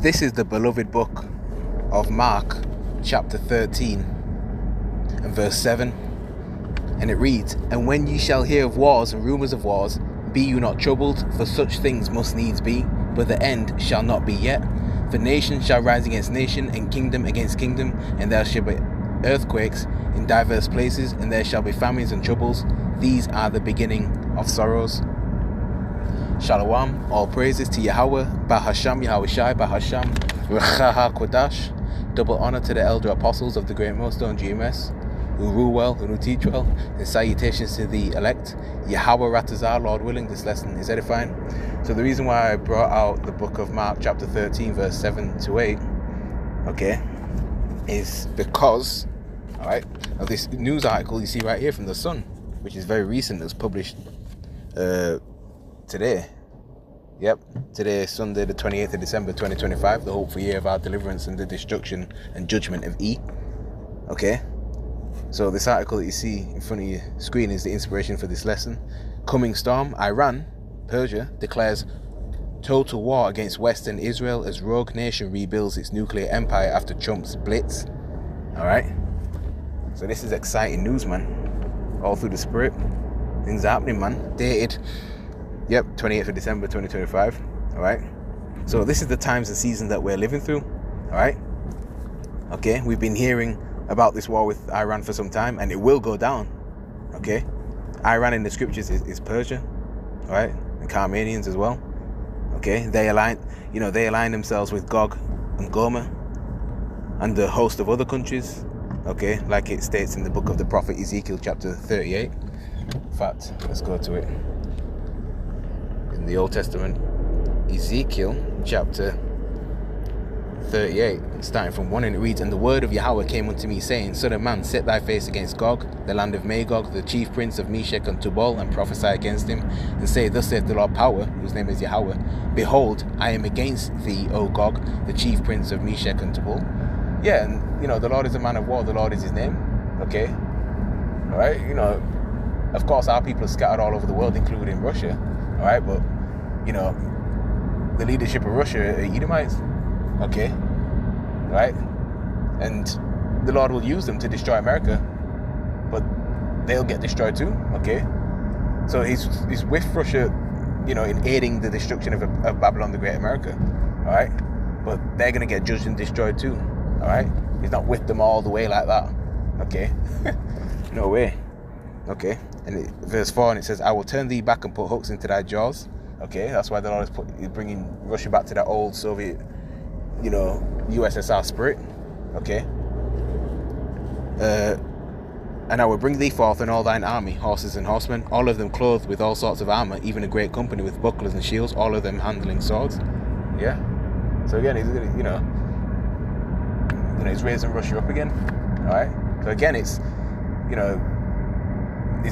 This is the beloved book of Mark, chapter 13 and verse 7. And it reads, "And when ye shall hear of wars and rumours of wars, be you not troubled, for such things must needs be, but the end shall not be yet. For nation shall rise against nation, and kingdom against kingdom, and there shall be earthquakes in diverse places, and there shall be famines and troubles. These are the beginning of sorrows." Shalom, all praises to Yahweh, Bahasham Yahweh Shai, Bahasham, Rechaha Kodash. Double honor to the elder apostles of the Great Millstone GMS, who rule well, who teach well, and salutations to the elect. Yahweh Ratazar, Lord willing, this lesson is edifying. So the reason why I brought out the book of Mark, chapter 13, verse 7 to 8, okay, is because, alright, of this news article you see right here from The Sun, which is very recent. It was published today. Yep, today, Sunday, the 28th of December, 2025, the hopeful year of our deliverance and the destruction and judgment of E. Okay, so this article that you see in front of your screen is the inspiration for this lesson. Coming storm, Iran, Persia, declares total war against Western Israel as rogue nation rebuilds its nuclear empire after Trump's blitz. Alright, so this is exciting news, man. All through the spirit. Things are happening, man. Dated, yep, 28th of December 2025. Alright, so this is the times and season that we're living through. Alright, okay, we've been hearing about this war with Iran for some time, and it will go down. Okay, Iran in the scriptures is Persia, alright, and Carmanians as well. Okay, they align themselves with Gog and Gomer and a host of other countries. Okay, like it states in the book of the prophet Ezekiel, chapter 38. In fact, let's go to it. In the Old Testament, Ezekiel chapter 38, starting from 1, and it reads, "And the word of Yahweh came unto me, saying, Son of man, set thy face against Gog, the land of Magog, the chief prince of Meshech and Tubal, and prophesy against him, and say, Thus saith the Lord Power, whose name is Yahweh, Behold, I am against thee, O Gog, the chief prince of Meshech and Tubal." Yeah, and the Lord is a man of war, the Lord is his name. Okay, alright, of course our people are scattered all over the world, including Russia. Alright, but the leadership of Russia are Edomites. Okay, right, and the Lord will use them to destroy America, but they'll get destroyed too. Okay, so he's with Russia, in aiding the destruction of Babylon the Great America. All right, but they're gonna get judged and destroyed too. All right, he's not with them all the way like that. Okay, no way. Okay, and verse 4, and it says, "I will turn thee back and put hooks into thy jaws." Okay, that's why the Lord is bringing Russia back to that old Soviet, USSR spirit. Okay, "And I will bring thee forth and all thine army, horses and horsemen, all of them clothed with all sorts of armor, even a great company with bucklers and shields, all of them handling swords." Yeah, so again, he's gonna, he's raising Russia up again. All right, so again, it's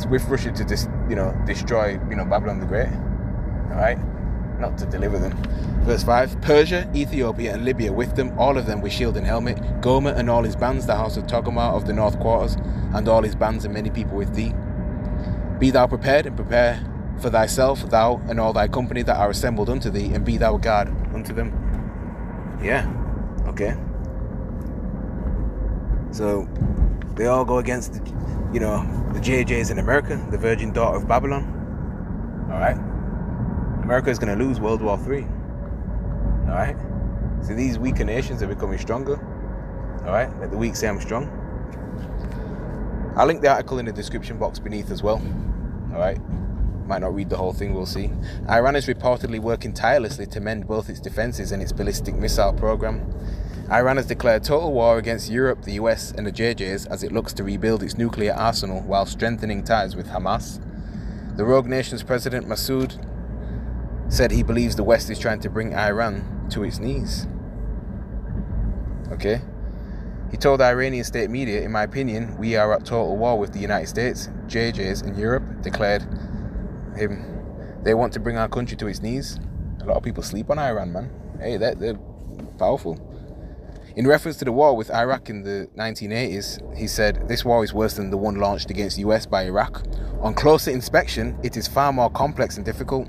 with Russia to destroy Babylon the Great. All right, not to deliver them. Verse 5, "Persia, Ethiopia, and Libya with them, all of them with shield and helmet, Gomer and all his bands, the house of Togarmah of the north quarters, and all his bands, and many people with thee. Be thou prepared, and prepare for thyself, thou and all thy company that are assembled unto thee, and be thou a guard unto them." Yeah, okay. So they all go against the JJs in America, the virgin daughter of Babylon. All right, America is going to lose World War III. All right, so these weaker nations are becoming stronger. All right, let the weak say I'm strong. I'll link the article in the description box beneath as well. All right, might not read the whole thing, we'll see. Iran is reportedly working tirelessly to mend both its defenses and its ballistic missile program. Iran has declared total war against Europe, the US, and the JJs as it looks to rebuild its nuclear arsenal while strengthening ties with Hamas. The rogue nation's president, Massoud, said he believes the West is trying to bring Iran to its knees. Okay. He told Iranian state media, "In my opinion, we are at total war with the United States. JJs in Europe declared him. They want to bring our country to its knees." A lot of people sleep on Iran, man. Hey, they're powerful. In reference to the war with Iraq in the 1980s, he said, "This war is worse than the one launched against the US by Iraq. On closer inspection, it is far more complex and difficult.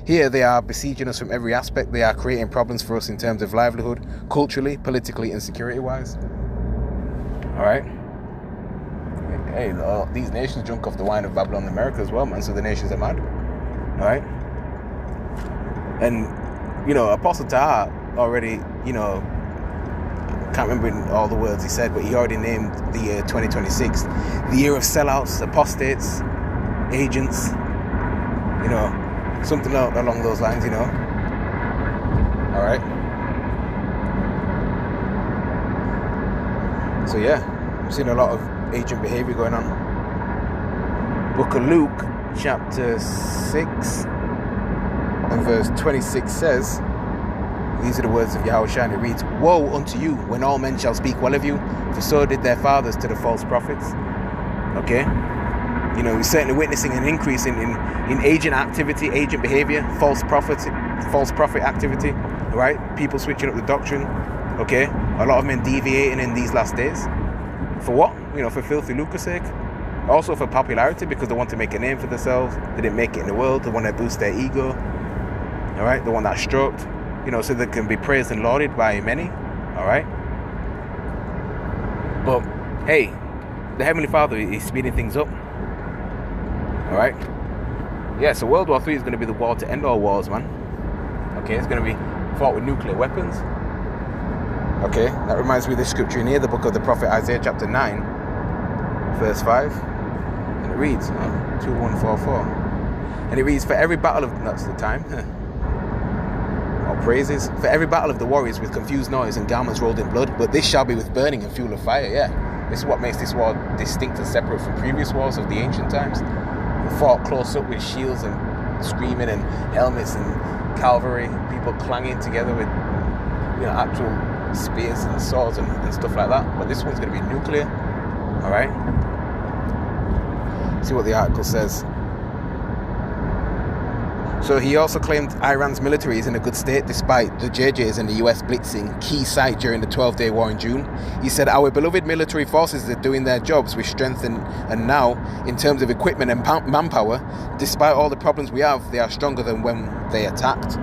Here they are besieging us from every aspect. They are creating problems for us in terms of livelihood, culturally, politically, and security-wise. All right. Hey, these nations drunk off the wine of Babylon and America as well, man. So the nations are mad. All right. And, you know, Apostle Taha already, you know, can't remember all the words he said, but he already named the year 2026 the year of sellouts, apostates, agents, you know, something along those lines, you know. All right. So yeah, I'm seeing a lot of agent behavior going on. Book of Luke, chapter 6 and verse 26 says, these are the words of Yahushua, and it reads, "Woe unto you when all men shall speak well of you, for so did their fathers to the false prophets." Okay? You know, we're certainly witnessing an increase in agent activity, agent behavior, false prophet activity, right? People switching up the doctrine, okay? A lot of men deviating in these last days. For what? You know, for filthy lucre's sake. Also for popularity, because they want to make a name for themselves. They didn't make it in the world. They want to boost their ego, all right? They want that stroked, you know, so they can be praised and lauded by many, all right? But, hey, the Heavenly Father is speeding things up, all right? Yeah, so World War III is going to be the war to end all wars, man. Okay, it's going to be fought with nuclear weapons. Okay, that reminds me of the scripture in here, the book of the prophet Isaiah, chapter 9, verse 5. And it reads, 2144. And it reads, for every battle of, that's the time, all praises, for every battle of the warriors with confused noise and garments rolled in blood, but this shall be with burning and fuel of fire. Yeah, this is what makes this war distinct and separate from previous wars of the ancient times. We fought close up with shields and screaming and helmets and cavalry, people clanging together with, you know, actual spears and swords and stuff like that. But this one's going to be nuclear. All right. See what the article says. So he also claimed Iran's military is in a good state despite the JJs and the US blitzing key site during the 12-day war in June. He said, our beloved military forces are doing their jobs with strength and now, in terms of equipment and manpower, despite all the problems we have, they are stronger than when they attacked.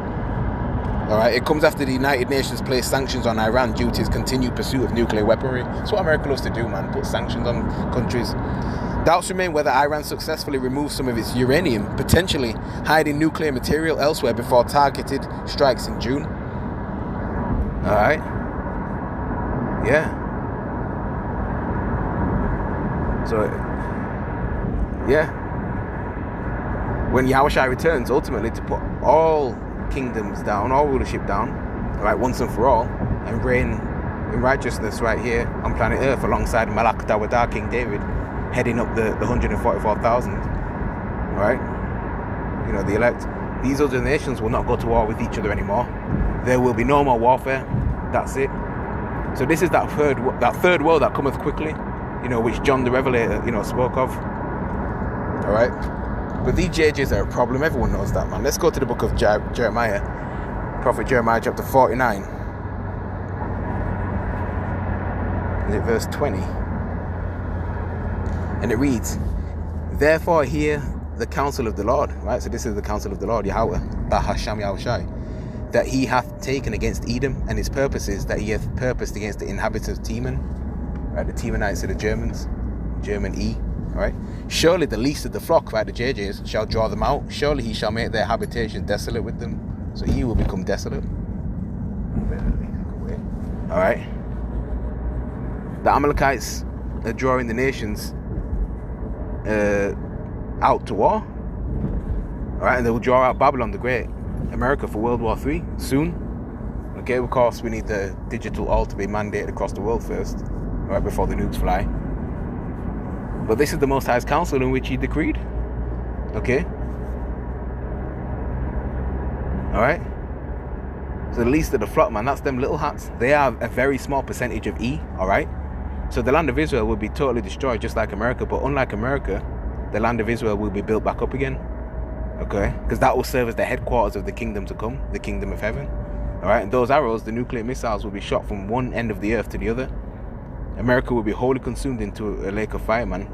Alright, it comes after the United Nations placed sanctions on Iran due to its continued pursuit of nuclear weaponry. That's what America loves to do, man, put sanctions on countries. Doubts remain whether Iran successfully removes some of its uranium, potentially hiding nuclear material elsewhere before targeted strikes in June. Alright. Yeah. So, yeah. When Yahushua returns, ultimately to put all kingdoms down, all rulership down, right, once and for all, and reign in righteousness right here on planet Earth alongside Malak Dawadah, King David, heading up the 144,000, right? You know, the elect. These other nations will not go to war with each other anymore. There will be no more warfare. That's it. So this is that third world that cometh quickly, you know, which John the Revelator, you know, spoke of. All right. But these JJs are a problem. Everyone knows that, man. Let's go to the book of Jeremiah, Prophet Jeremiah, chapter 49. Is it verse 20? And it reads, therefore hear the counsel of the Lord, right? So this is the counsel of the Lord, Yahweh, Bahasham Yahushai, that he hath taken against Edom, and his purposes that he hath purposed against the inhabitants of Teman, right? The Temanites are the Germans, German E, right? Surely the least of the flock, right? The JJs shall draw them out. Surely he shall make their habitation desolate with them. So he will become desolate. All right. The Amalekites are drawing the nations out to war, all right, and they will draw out Babylon the Great, America, for World War III soon. Okay, of course we need the digital all to be mandated across the world first, all right, before the nukes fly. But this is the Most High's counsel in which he decreed. Okay, all right. So the least of the flock, man, that's them little hats. They are a very small percentage of E, all right. So the land of Israel will be totally destroyed, just like America. But unlike America, the land of Israel will be built back up again. Okay? Because that will serve as the headquarters of the kingdom to come, the kingdom of heaven. Alright? And those arrows, the nuclear missiles, will be shot from one end of the earth to the other. America will be wholly consumed into a lake of fire, man.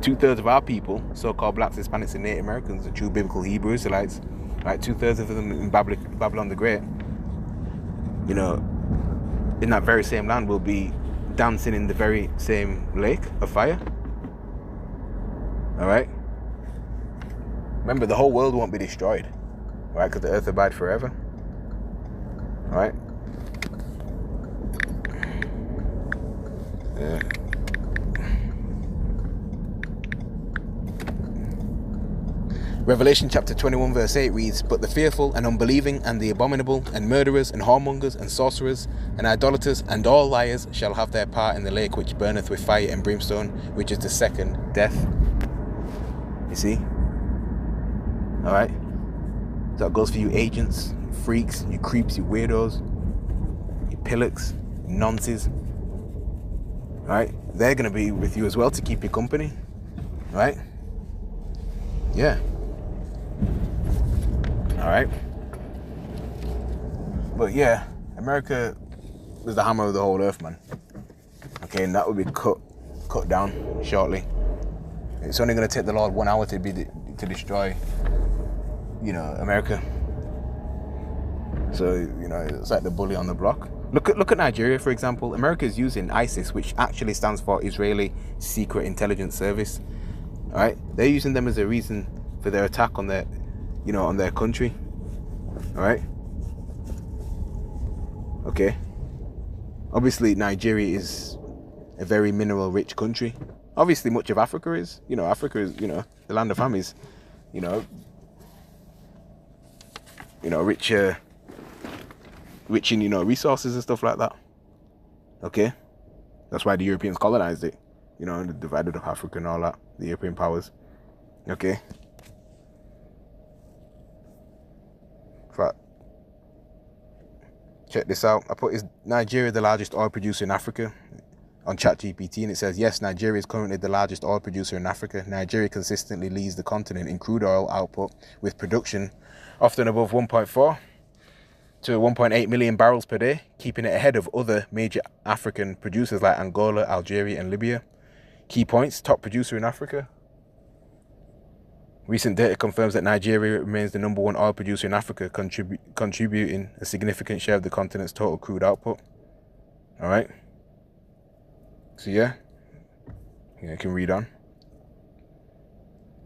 2/3 of our people, so-called blacks, Hispanics, and Native Americans, the true biblical Hebrew Israelites, right? 2/3 of them in Babylon the Great, you know, in that very same land will be dancing in the very same lake of fire. All right. Remember, the whole world won't be destroyed, right? Because the earth abide forever. All right. Yeah. Revelation chapter 21 verse 8 reads, "But the fearful and unbelieving and the abominable and murderers and whoremongers and sorcerers and idolaters and all liars shall have their part in the lake which burneth with fire and brimstone, which is the second death." You see? Alright? So that goes for you agents, you freaks, you creeps, you weirdos, you pillocks, you nonces. Alright? They're going to be with you as well to keep you company. Right? Yeah. Alright? But yeah, America is the hammer of the whole earth, man. Okay, and that will be cut down shortly. It's only going to take the Lord 1 hour to destroy, you know, America. So, you know, it's like the bully on the block. Look at Nigeria, for example. America is using ISIS, which actually stands for Israeli Secret Intelligence Service. All right, they're using them as a reason for their attack on their, you know, on their country. All right. Okay. Obviously, Nigeria is a very mineral-rich country. Obviously, much of Africa is. You know, Africa is, you know, the land of families. You know, rich in, you know, resources and stuff like that. Okay, that's why the Europeans colonized it. You know, and divided up Africa and all that. The European powers. Okay. But check this out. I put, is Nigeria the largest oil producer in Africa on ChatGPT, and it says yes, Nigeria is currently the largest oil producer in Africa. Nigeria consistently leads the continent in crude oil output, with production often above 1.4 to 1.8 million barrels per day, keeping it ahead of other major African producers like Angola, Algeria and Libya. Key points: top producer in Africa. Recent data confirms that Nigeria remains the #1 oil producer in Africa, contributing a significant share of the continent's total crude output. All right. So yeah, you can read on.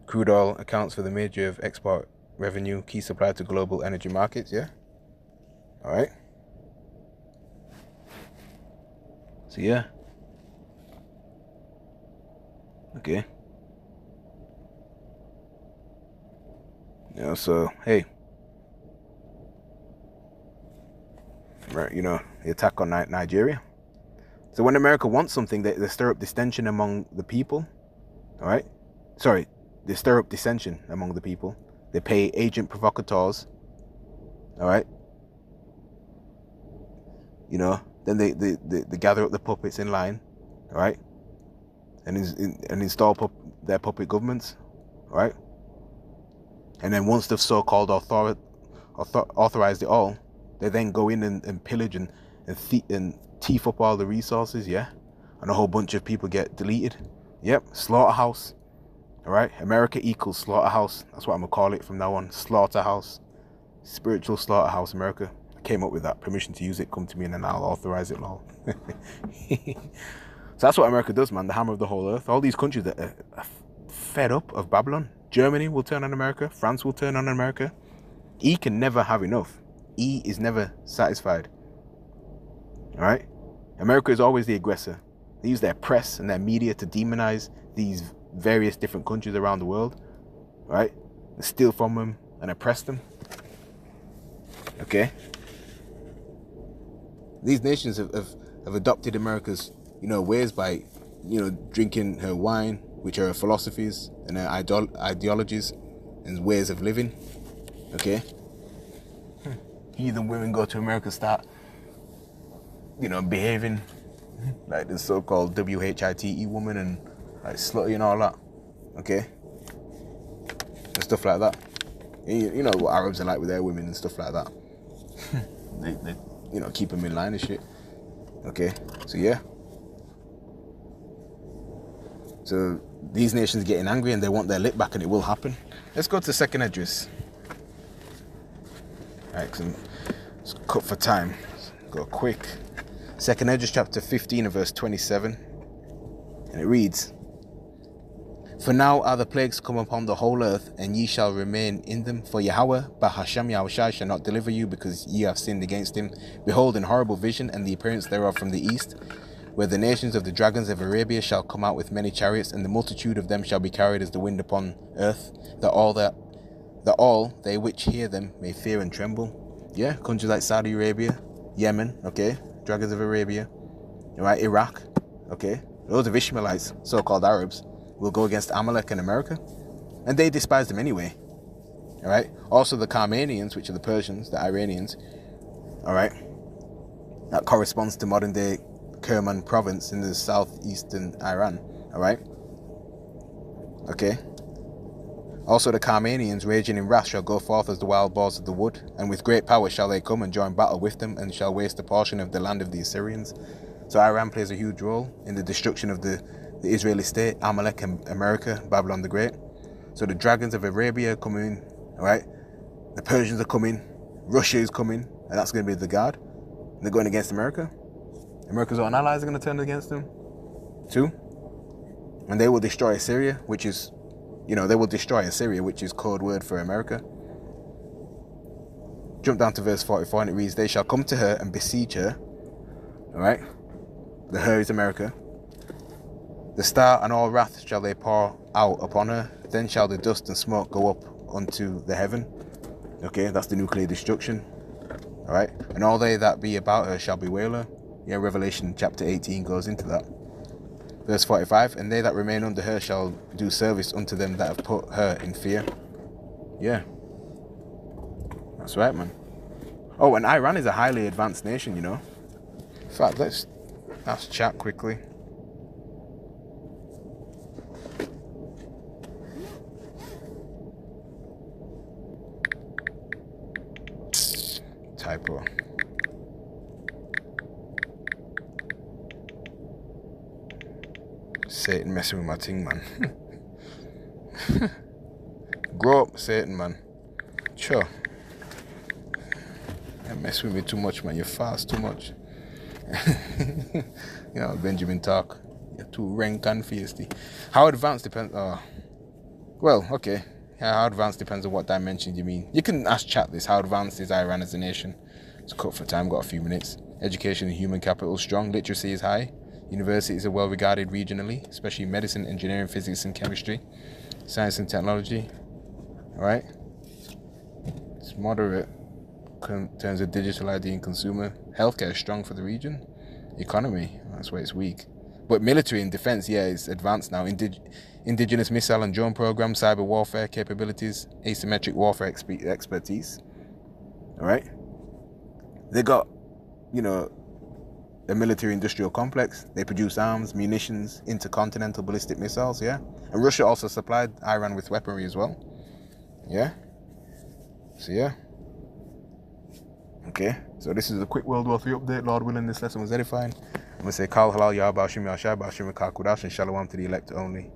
Crude oil accounts for the major of export revenue, key supplier to global energy markets. Yeah. All right. So yeah. Okay. You know, so hey, you know, the attack on Nigeria. So when America wants something, they stir up dissension among the people. All right. Sorry, they stir up dissension among the people. They pay agent provocateurs. All right. You know, then they gather up the puppets in line. All right. And install their puppet governments. All right. And then once they've so-called authorized it all, they then go in and pillage and teeth up all the resources, yeah? And a whole bunch of people get deleted. Yep, slaughterhouse. All right, America equals slaughterhouse. That's what I'm gonna call it from now on, slaughterhouse. Spiritual slaughterhouse, America. I came up with that. Permission to use it, come to me and then I'll authorize it, lol. So that's what America does, man, the hammer of the whole earth. All these countries that are fed up of Babylon. Germany will turn on America. France will turn on America. E can never have enough. E is never satisfied. All right? America is always the aggressor. They use their press and their media to demonize these various different countries around the world. Right? And steal from them and oppress them. Okay? These nations have adopted America's, you know, ways by, you know, drinking her wine, which are her philosophies and her ideologies and ways of living. Okay? Heathen women go to America, start, you know, behaving like the so-called WHITE woman and like slutty and all that. Okay? And stuff like that. You know what Arabs are like with their women and stuff like that. they you know, keep them in line and shit. Okay? So yeah. So these nations are getting angry and they want their lip back, and it will happen. Let's go to the second address. Excellent. Let's cut for time. Let's go quick. 2nd Esdras chapter 15 and verse 27. And it reads, "For now are the plagues come upon the whole earth, and ye shall remain in them. For Yahweh, Bahashem Yahushai, shall not deliver you, because ye have sinned against him. Behold, an horrible vision, and the appearance thereof from the east, where the nations of the dragons of Arabia shall come out with many chariots, and the multitude of them shall be carried as the wind upon earth, that all they which hear them may fear and tremble." Yeah, countries like Saudi Arabia, Yemen, okay, dragons of Arabia, right, Iraq, okay, those of Ishmaelites, so-called Arabs, will go against Amalek in America, and they despise them anyway. All right. Also, the Karmanians, which are the Persians, the Iranians. All right. That corresponds to modern-day Kerman province in the southeastern Iran. All right. Okay. Also, the Karmanians, raging in wrath, shall go forth as the wild boars of the wood, and with great power shall they come and join battle with them, and shall waste a portion of the land of the Assyrians. So Iran plays a huge role in the destruction of the Israeli state, Amalek and America, Babylon the Great. So the dragons of Arabia are coming, all right? The Persians are coming, Russia is coming, and that's going to be the guard. And they're going against America. America's own allies are going to turn against them too. And they will destroy Assyria, which is, they will destroy Assyria, which is code word for America. Jump down to verse 44 and it reads, "They shall come to her and besiege her." All right? The her is America. "The star and all wrath shall they pour out upon her. Then shall the dust and smoke go up unto the heaven." Okay, that's the nuclear destruction. All right. "And all they that be about her shall bewail her." Yeah, Revelation chapter 18 goes into that. Verse 45, "And they that remain under her shall do service unto them that have put her in fear." Yeah. That's right, man. Oh, and Iran is a highly advanced nation, In fact, let's chat quickly. Typo. Satan messing with my thing, man. Grow up, Satan, man. Sure. You mess with me too much, man. You fast too much. Benjamin talk. You're too rank and feisty. How advanced depends. Well, okay. How advanced depends on what dimension you mean. You can ask chat this. How advanced is Iran as a nation? It's cut for time. Got a few minutes. Education and human capital strong. Literacy is high. Universities are well regarded regionally, especially medicine, engineering, physics, and chemistry. Science and technology. All right. It's moderate in terms of digital ID and consumer. Healthcare is strong for the region. Economy, that's where it's weak. But military and defense, yeah, is advanced now. Indigenous missile and drone programs, cyber warfare capabilities, asymmetric warfare expertise. All right. They got, a military industrial complex. They produce arms, munitions, intercontinental ballistic missiles, yeah. And Russia also supplied Iran with weaponry as well. Yeah. So, yeah. Okay. So this is a quick World War III update. Lord willing, this lesson was edifying. I'm going to say, Kal Halal Yah Bashim Yashai Bashim Rakakudash and Shalom to the elect only.